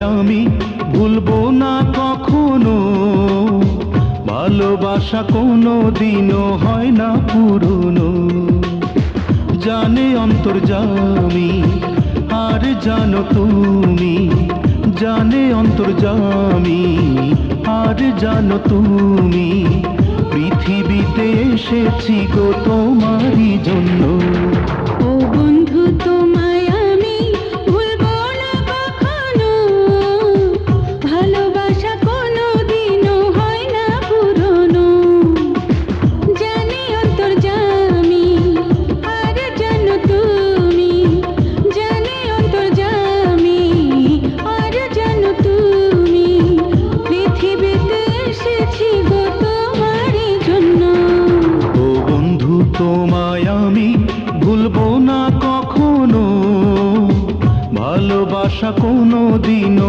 আমি ভুলবো না কখনো, ভালোবাসা কোনো দিনও হয় না পুরনো। জানে অন্তর্যামী আর জানো তুমি, জানে অন্তর্যামী আর জানো তুমি, পৃথিবীতে এসেছি গো তোমারই জন্য। ও বন্ধু তোমায় আমি ভুলবো না কখনো, ভালোবাসা কোনো দিনও হয় না পুরনো। জানি অন্তর্যামী আর জানো তুমি, জানি অন্তর্যামী আর জানো তুমি, পৃথিবীতে এসেছি গো তোমারই জন্য। ও বন্ধু তোমায় আমি ভুলবো না কখনো, ভালোবাসা কোনো দিনও